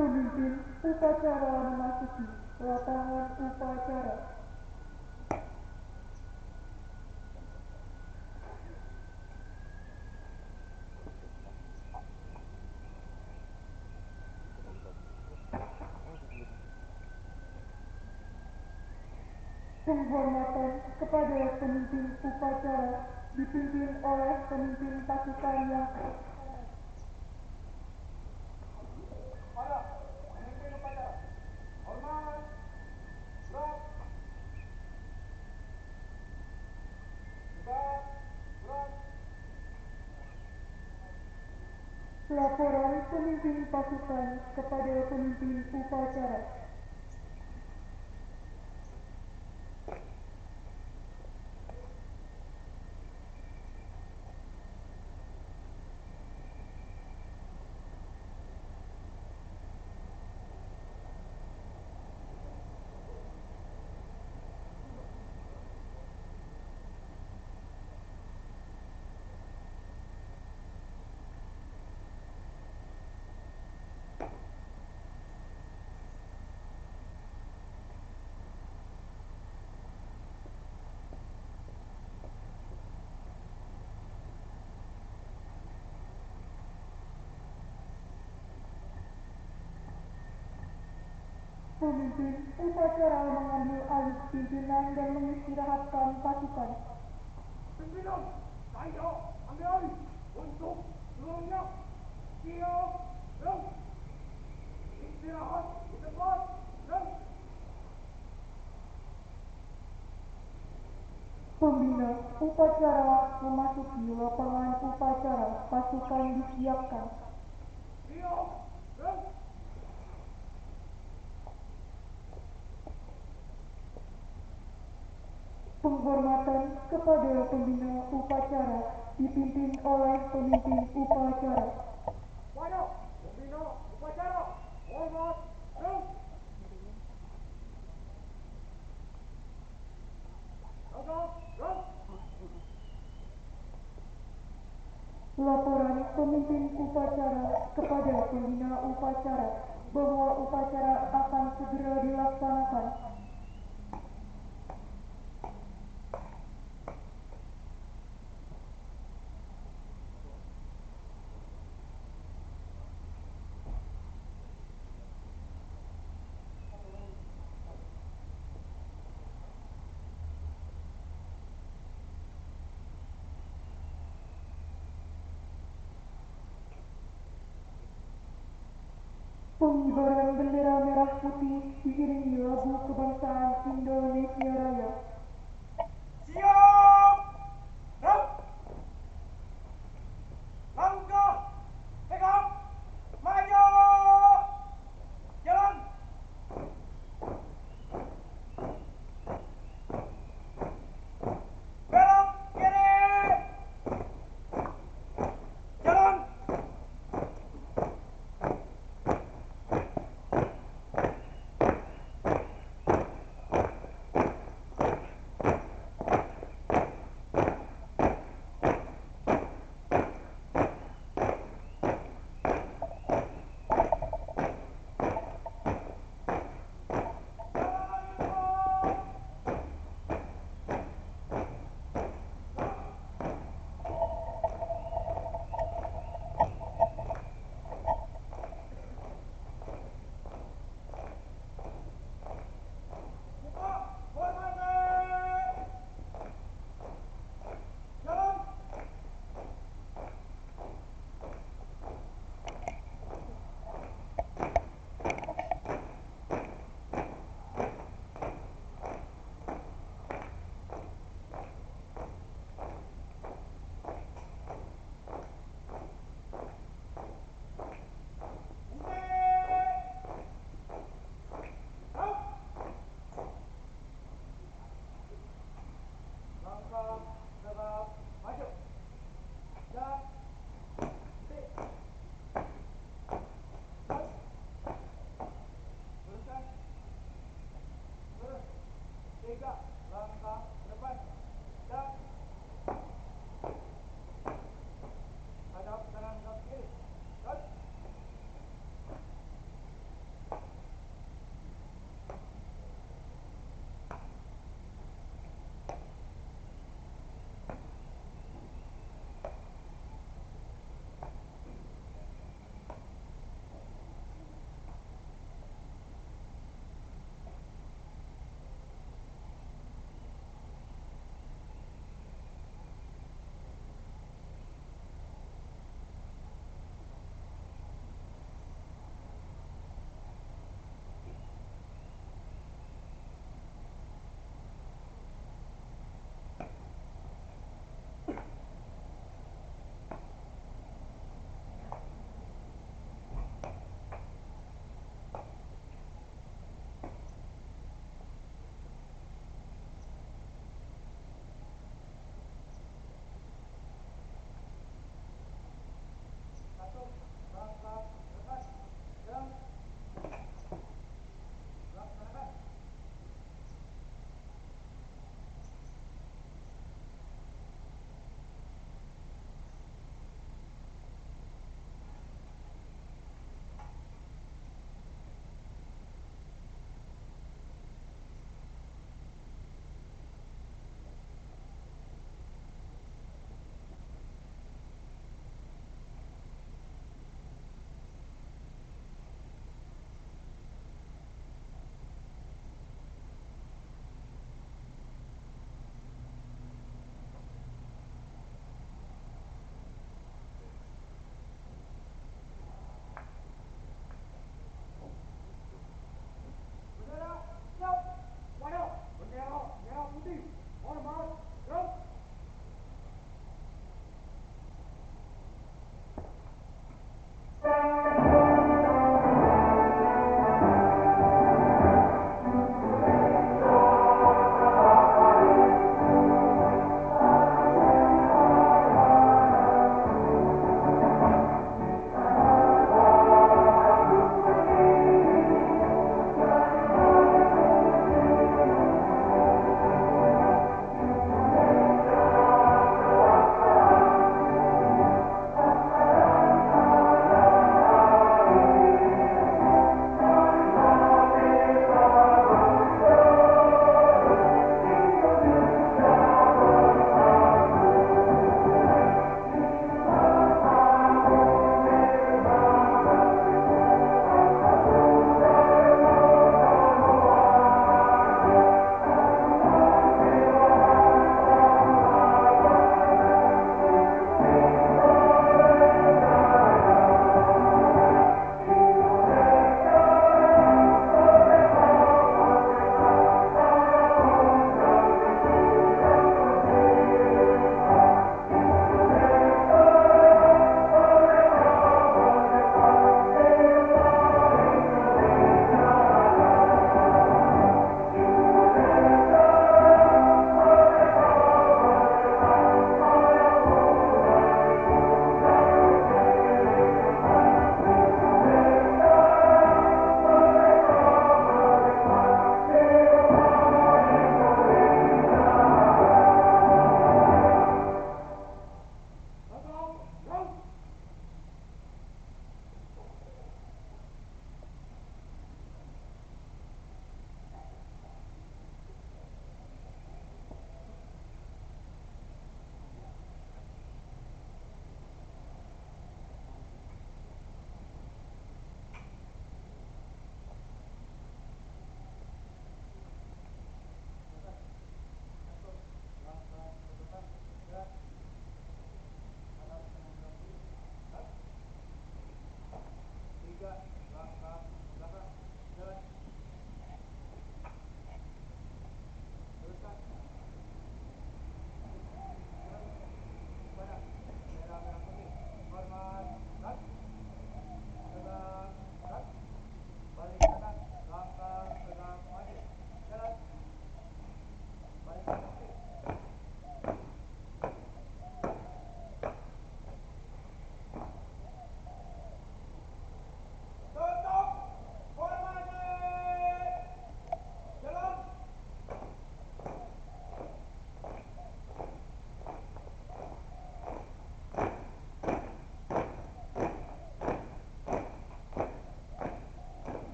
Pemimpin upacara memasuki lapangan upacara. Penghormatan kepada pemimpin upacara dipimpin oleh pemimpin pasukan yang Pada pemimpin upacara, hormat, gerak, tegak, gerak. laporan pemimpin pasukan kepada pemimpin upacara. Pemimpin upacara mengambil alih pimpinan dan mengistirahatkan pasukan. Pimpinan, saya ambil alih untuk seluruhnya. Siap, gerak. Istirahat di tempat, gerak. Pembina upacara memasuki lapangan upacara. Pasukan disiapkan. Siap, gerak. Penghormatan kepada pembina upacara dipimpin oleh pemimpin upacara. Pada pembina upacara, hormat, gerak. Tegak, gerak. Laporan pemimpin upacara kepada pembina upacara bahwa upacara akan segera dilaksanakan. Pengibaran bendera merah putih diiringi lagu kebangsaan Indonesia Raya. Siap, gerak. Langkah, tegak, maju, jalan. Belok kiri, jalan.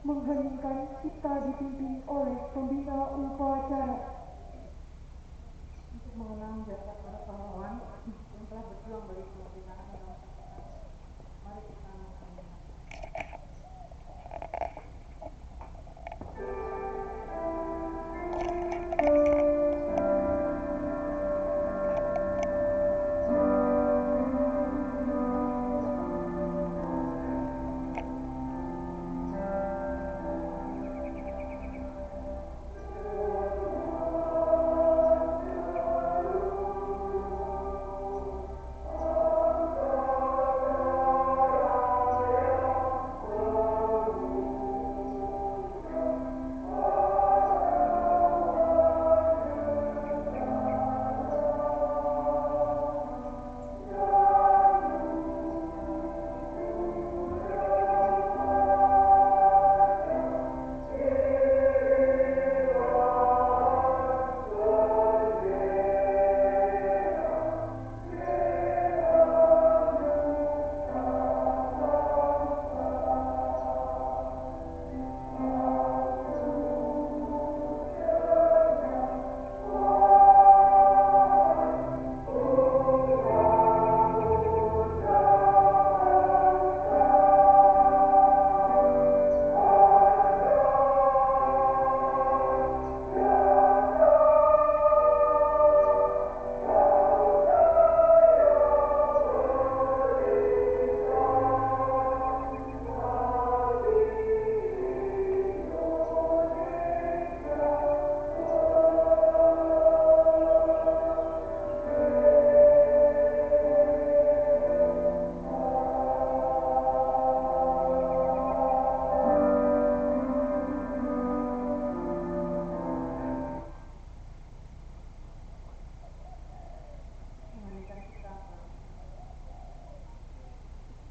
mengheningkan kita dipimpin oleh pembina upacara. Untuk mengenang jasa para pahlawan yang telah berjuang bagi kemerdekaan bangsa kita, mari kita menghayati.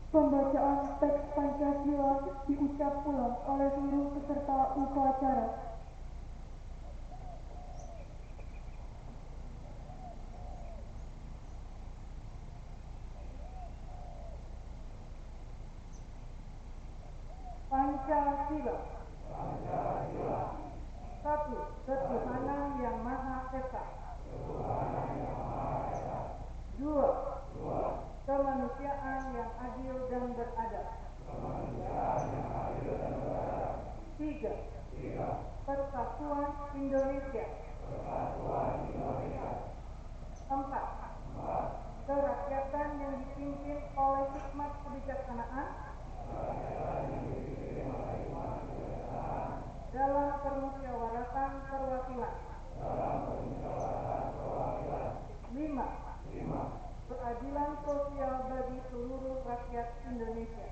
Pembacaan teks Pancasila diucap ulang oleh seluruh peserta upacara. Pancasila. Satu, ketuhanan yang Maha Esa. Dua, kemanusiaan yang adil dan beradab. Tiga, persatuan Indonesia. Empat, kerakyatan yang dipimpin oleh hikmat kebijaksanaan dalam permusyawaratan perwakilan. 5. Keadilan sosial bagi seluruh rakyat Indonesia.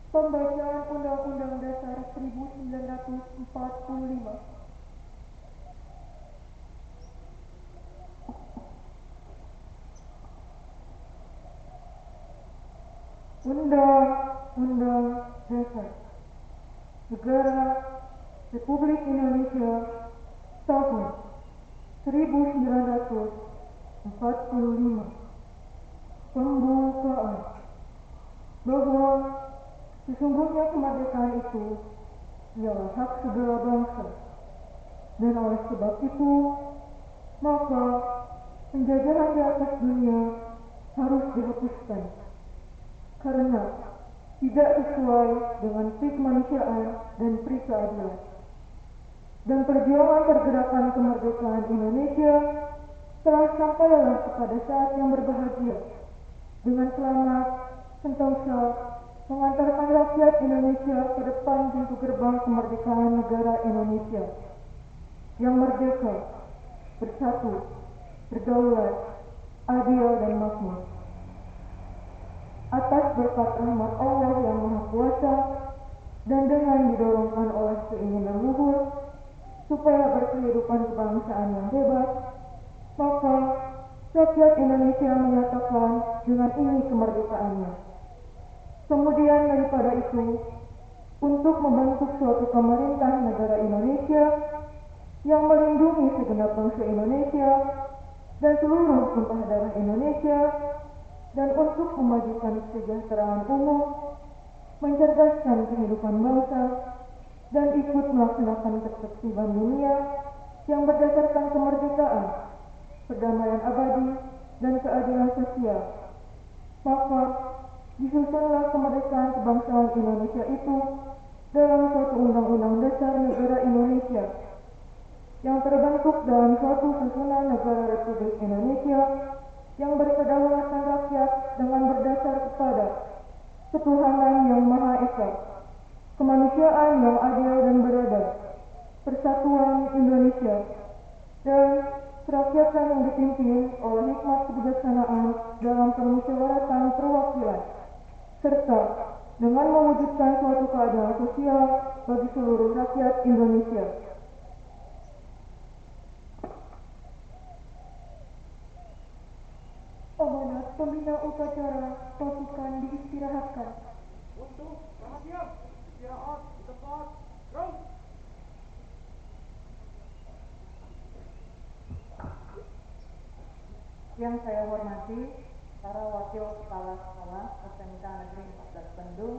Pembacaan Undang-Undang Dasar 1945. Undang-Undang Dasar Negara Republik Indonesia tahun 1945. Pembukaan. Bahwa sesungguhnya kemerdekaan itu ialah hak segala bangsa, dan oleh sebab itu maka penjajahan di atas dunia harus dihapuskan karena tidak sesuai dengan pri kemanusiaan dan pri keadilan. Dan perjuangan pergerakan kemerdekaan Indonesia telah sampailah kepada saat yang berbahagia dengan selamat sentosa mengantarkan rakyat Indonesia ke depan pintu gerbang kemerdekaan negara Indonesia yang merdeka, bersatu, berdaulat, adil dan makmur. Atas berkat rahmat Allah yang Maha Kuasa dan dengan didorongkan oleh keinginan luhur supaya berkehidupan kebangsaan yang hebat, maka rakyat Indonesia menyatakan dengan ini kemerdekaannya. Kemudian daripada itu, untuk membentuk suatu pemerintah negara jantung se-Indonesia dan seluruh tumpah darah Indonesia, dan untuk memajukan kesejahteraan umum, mencerdaskan kehidupan bangsa, dan ikut melaksanakan ketertiban dunia yang berdasarkan kemerdekaan, perdamaian abadi, dan keadilan sosial. Maka, disusunlah kemerdekaan kebangsaan Indonesia itu dalam suatu undang-undang dasar negara Indonesia yang terbentuk dalam suatu susunan negara Republik Indonesia yang berkedaulatan rakyat dengan berdasar kepada ketuhanan yang Maha Esa, kemanusiaan yang adil dan beradab, persatuan Indonesia, dan kerakyatan yang dipimpin oleh hikmat kebijaksanaan dalam permusyawaratan perwakilan, serta dengan mewujudkan suatu keadilan sosial bagi seluruh rakyat Indonesia. Amanat pembina upacara pasukan diistirahatkan. Untuk perhatian, istirahat di tempat. Gerak. Yang saya hormati para wakil kepala sekolah SMK Negeri 14 Bandung,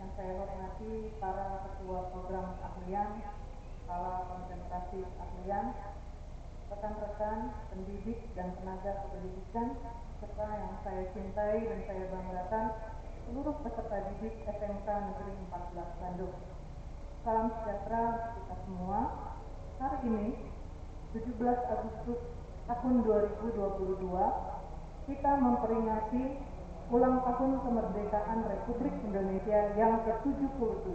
yang saya hormati para ketua program keahlian, kepala konsentrasi keahlian, rekan-rekan pendidik dan tenaga kependidikan, serta yang saya cintai dan saya banggakan seluruh peserta didik SMK Negeri 14 Bandung. Salam sejahtera kita semua. Hari ini 17 Agustus tahun 2022 kita memperingati ulang tahun kemerdekaan Republik Indonesia yang ke-77.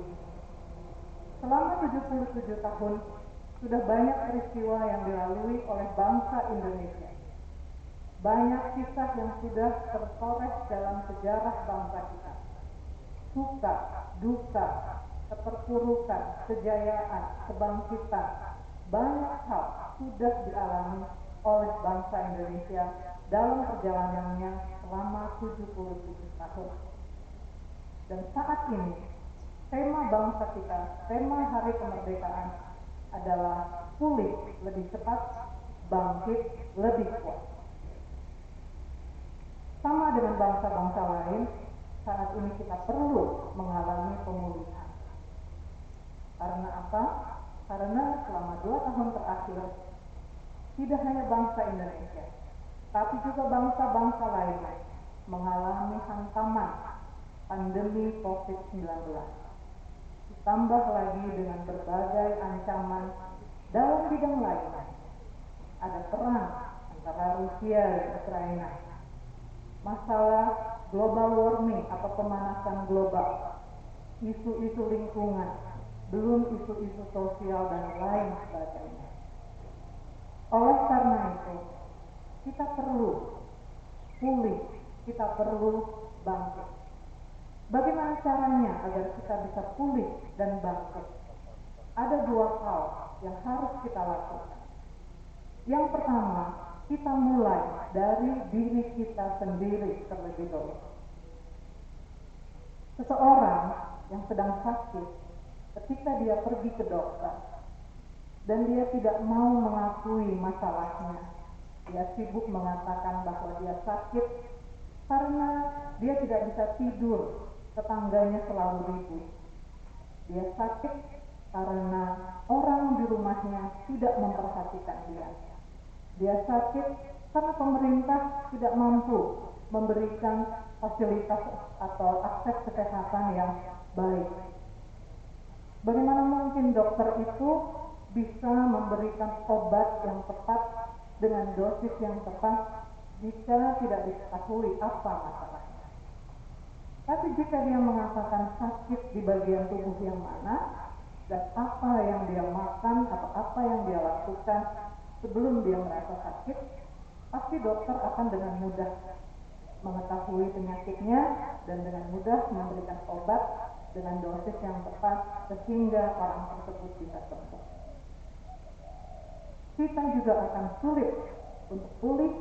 Selama 77 tahun sudah banyak peristiwa yang dilalui oleh bangsa Indonesia. Banyak kisah yang sudah tertoreh dalam sejarah bangsa kita. Suka, duka, keterpurukan, kejayaan, kebangkitan, banyak hal sudah dialami oleh bangsa Indonesia dalam perjalanannya selama 77 tahun. Dan saat ini, tema bangsa kita, tema Hari Kemerdekaan adalah pulih lebih cepat, bangkit lebih kuat. Sama dengan bangsa-bangsa lain, saat ini kita perlu mengalami pemulihan. Karena apa? Karena selama 2 tahun terakhir, tidak hanya bangsa Indonesia, tapi juga bangsa-bangsa lainnya mengalami hantaman pandemi COVID-19. Ditambah lagi dengan berbagai ancaman dalam bidang lainnya. Ada perang antara Rusia dan Ukraina, masalah global warming atau pemanasan global, isu-isu lingkungan, belum isu-isu sosial dan lain sebagainya. Oleh karena itu, kita perlu pulih, kita perlu bangkit. Bagaimana caranya agar kita bisa pulih dan bangkit? Ada 2 hal yang harus kita lakukan. Yang pertama, kita mulai dari diri kita sendiri terlebih dahulu. Seseorang yang sedang sakit, ketika dia pergi ke dokter dan dia tidak mau mengakui masalahnya, dia sibuk mengatakan bahwa dia sakit karena dia tidak bisa tidur, tetangganya selalu ribut. Dia sakit karena orang di rumahnya tidak memperhatikan dia. Dia sakit karena pemerintah tidak mampu memberikan fasilitas atau akses kesehatan yang baik. Bagaimana mungkin dokter itu bisa memberikan obat yang tepat dengan dosis yang tepat jika tidak diketahui apa masalahnya? Tapi jika dia mengatakan sakit di bagian tubuh yang mana dan apa yang dia makan atau apa yang dia lakukan sebelum dia merasa sakit, pasti dokter akan dengan mudah mengetahui penyakitnya dan dengan mudah memberikan obat dengan dosis yang tepat sehingga orang tersebut bisa sembuh. Kita juga akan sulit untuk pulih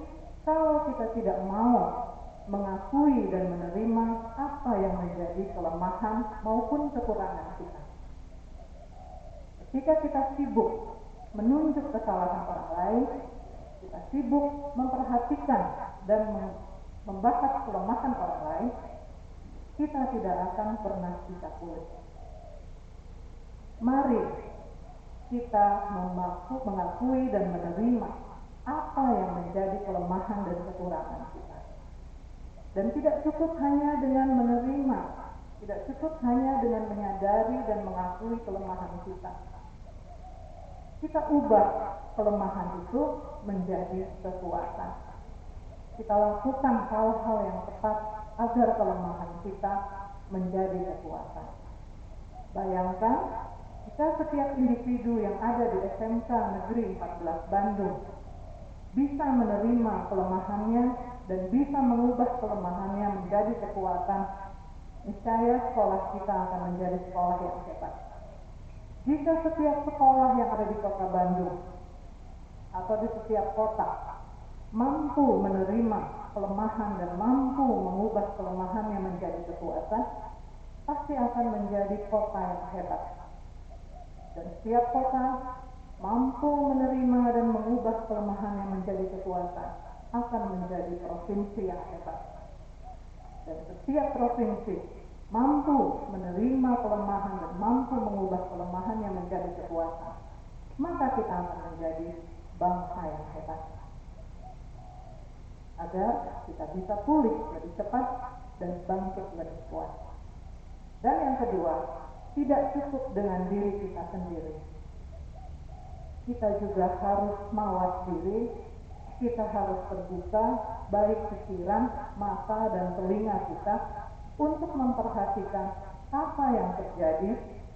kalau kita tidak mau mengakui dan menerima apa yang menjadi kelemahan maupun kekurangan kita. Ketika kita sibuk menunjuk kesalahan orang lain, kita sibuk memperhatikan dan membahas kelemahan orang lain, kita tidak akan pernah bisa pulih. Mari kita mengakui dan menerima apa yang menjadi kelemahan dan kekurangan kita. Dan tidak cukup hanya dengan menerima, tidak cukup hanya dengan menyadari dan mengakui kelemahan kita. Kita ubah kelemahan itu menjadi kekuatan. Kita lakukan hal-hal yang tepat agar kelemahan kita menjadi kekuatan. Bayangkan jika setiap individu yang ada di SMK Negeri 14 Bandung bisa menerima kelemahannya dan bisa mengubah kelemahannya menjadi kekuatan, niscaya sekolah kita akan menjadi sekolah yang hebat. Jika setiap sekolah yang ada di kota Bandung atau di setiap kota mampu menerima kelemahan dan mampu mengubah kelemahannya menjadi kekuatan, pasti akan menjadi kota yang hebat. Dan setiap kota mampu menerima dan mengubah kelemahannya menjadi kekuatan, akan menjadi provinsi yang hebat. Dan setiap provinsi mampu menerima kelemahan dan mampu mengubah kelemahannya menjadi kekuatan, maka kita akan menjadi bangsa yang hebat. Agar kita bisa pulih lebih cepat dan bangkit lebih kuat. Dan yang kedua, tidak cukup dengan diri kita sendiri. Kita juga harus mawas diri, kita harus terbuka baik pikiran, mata, dan telinga kita untuk memperhatikan apa yang terjadi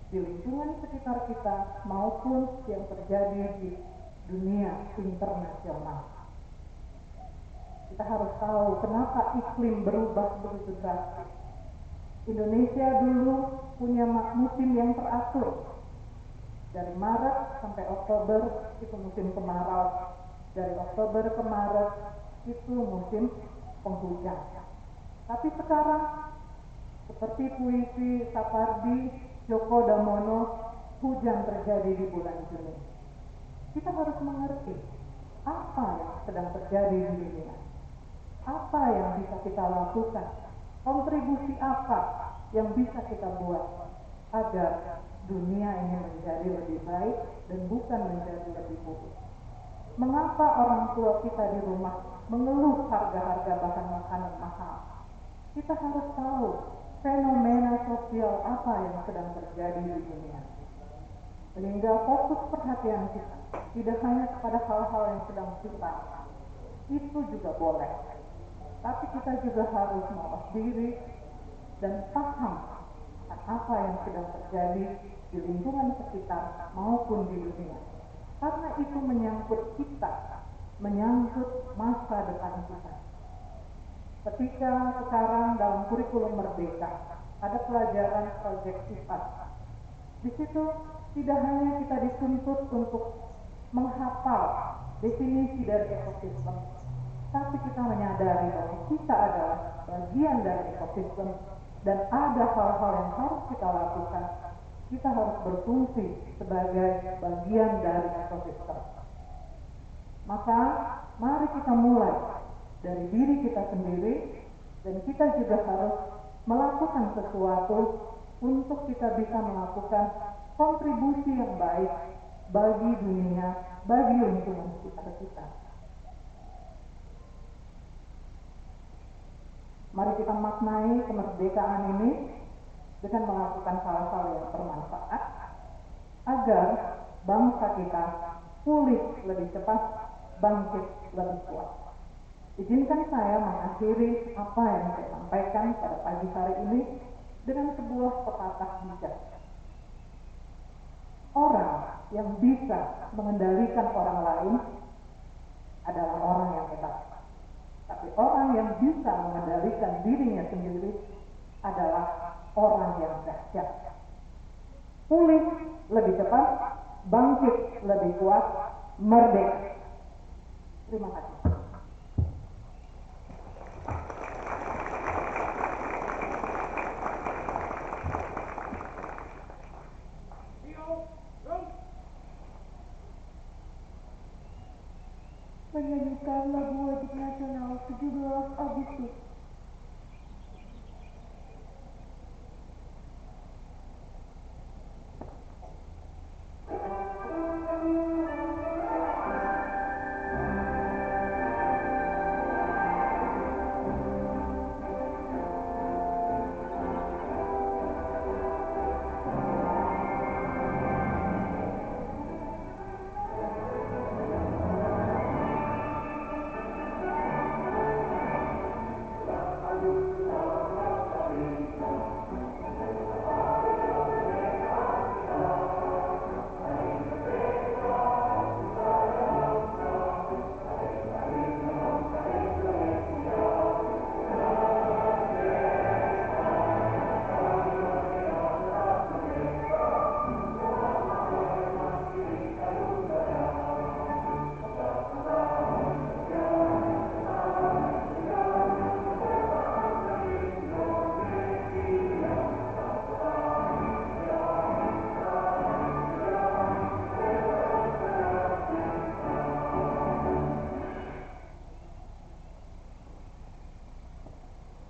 di lingkungan sekitar kita maupun yang terjadi di dunia internasional. Kita harus tahu kenapa iklim berubah begitu drastis. Indonesia dulu punya musim yang teratur. Dari Maret sampai Oktober itu musim kemarau. Dari Oktober ke Maret itu musim penghujan. Tapi sekarang seperti puisi Sapardi Djoko Damono, hujan terjadi di bulan Juni. Kita harus mengerti apa yang sedang terjadi di dunia. Apa yang bisa kita lakukan? Kontribusi apa yang bisa kita buat agar dunia ini menjadi lebih baik dan bukan menjadi lebih buruk? Mengapa orang tua kita di rumah mengeluh harga-harga bahan makanan mahal? Kita harus tahu fenomena sosial apa yang sedang terjadi di dunia. Sehingga fokus perhatian kita tidak hanya kepada hal-hal yang sedang viral. Itu juga boleh. Tapi kita juga harus mawas diri dan paham apa yang sedang terjadi di lingkungan sekitar maupun di dunia. Karena itu menyangkut kita, menyangkut masa depan kita. Ketika sekarang dalam kurikulum Merdeka ada pelajaran proyek sifat. Di situ tidak hanya kita dituntut untuk menghafal definisi dari ekosistem, tapi kita menyadari bahwa kita adalah bagian dari ekosistem dan ada hal-hal yang harus kita lakukan. Kita harus berfungsi sebagai bagian dari ekosistem. Maka mari kita mulai dari diri kita sendiri dan kita juga harus melakukan sesuatu untuk kita bisa melakukan kontribusi yang baik bagi dunia, bagi lingkungan sekitar kita. Mari kita maknai kemerdekaan ini dengan melakukan hal-hal yang bermanfaat agar bangsa kita pulih lebih cepat, bangkit lebih kuat. Izinkan saya mengakhiri apa yang saya sampaikan pada pagi hari ini dengan sebuah pepatah bijak. Orang yang bisa mengendalikan orang lain adalah orang yang hebat. Tapi orang yang bisa mengendalikan dirinya sendiri adalah orang yang dahsyat. Pulih lebih cepat, bangkit lebih kuat, merdeka. Terima kasih. menyanyikan lagu wajib nasional 17 Agustus.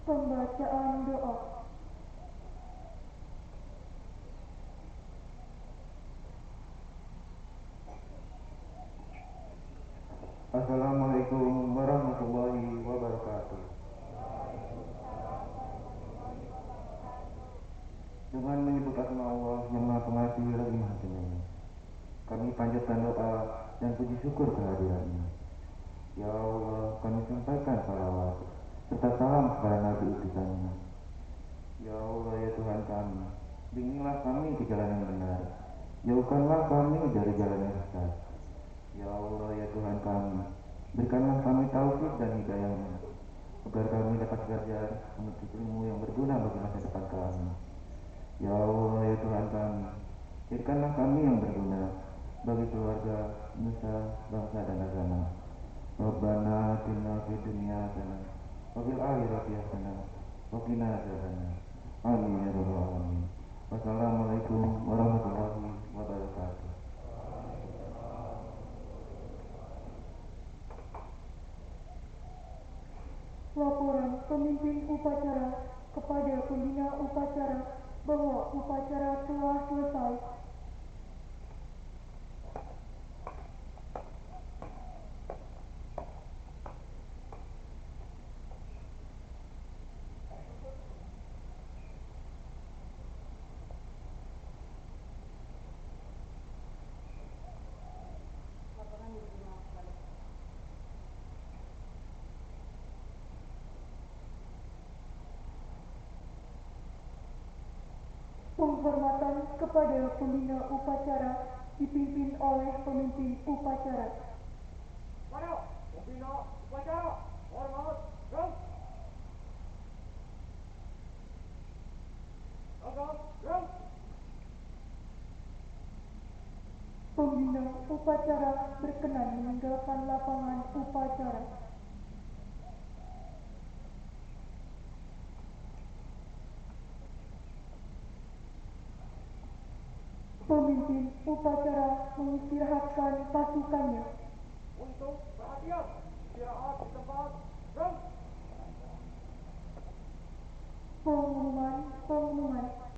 Pembacaan doa. Assalamualaikum warahmatullahi wabarakatuh. Dengan menyebut asma Allah yang Maha Pengasih lagi Maha Penyayang, kami panjatkan doa dan puji syukur kehadirannya. Ya Allah, kami sampaikan salawat serta salam kepada Nabi utusannya. Ya Allah, ya Tuhan kami, bimbinglah kami ke jalan yang benar, jauhkanlah kami dari jalan yang sesat. Ya Allah, ya Tuhan kami, berikanlah kami taufik dan hidayahnya, agar kami dapat belajar menuntut ilmu yang berguna bagi masa depan kami. Ya Allah, ya Tuhan kami, jadikanlah kami yang berguna bagi keluarga, nusa, bangsa dan agama. Rabbana atina fid dunya hasanah wa fil akhirati hasanah wa qina adzabannar. Amin ya rabbal alamin. Wassalamualaikum warahmatullahi wabarakatuh. Laporan pemimpin upacara kepada pembina upacara bahwa upacara telah selesai. Penghormatan kepada pembina upacara dipimpin oleh pemimpin upacara. Pada pembina upacara, hormat, gerak. Tanggap, gerak. Pembina upacara berkenan meninggalkan lapangan upacara. Pemimpin upacara mengistirahatkan pasukannya. Untuk perhatian, istirahat di tempat, gerak. Pengumuman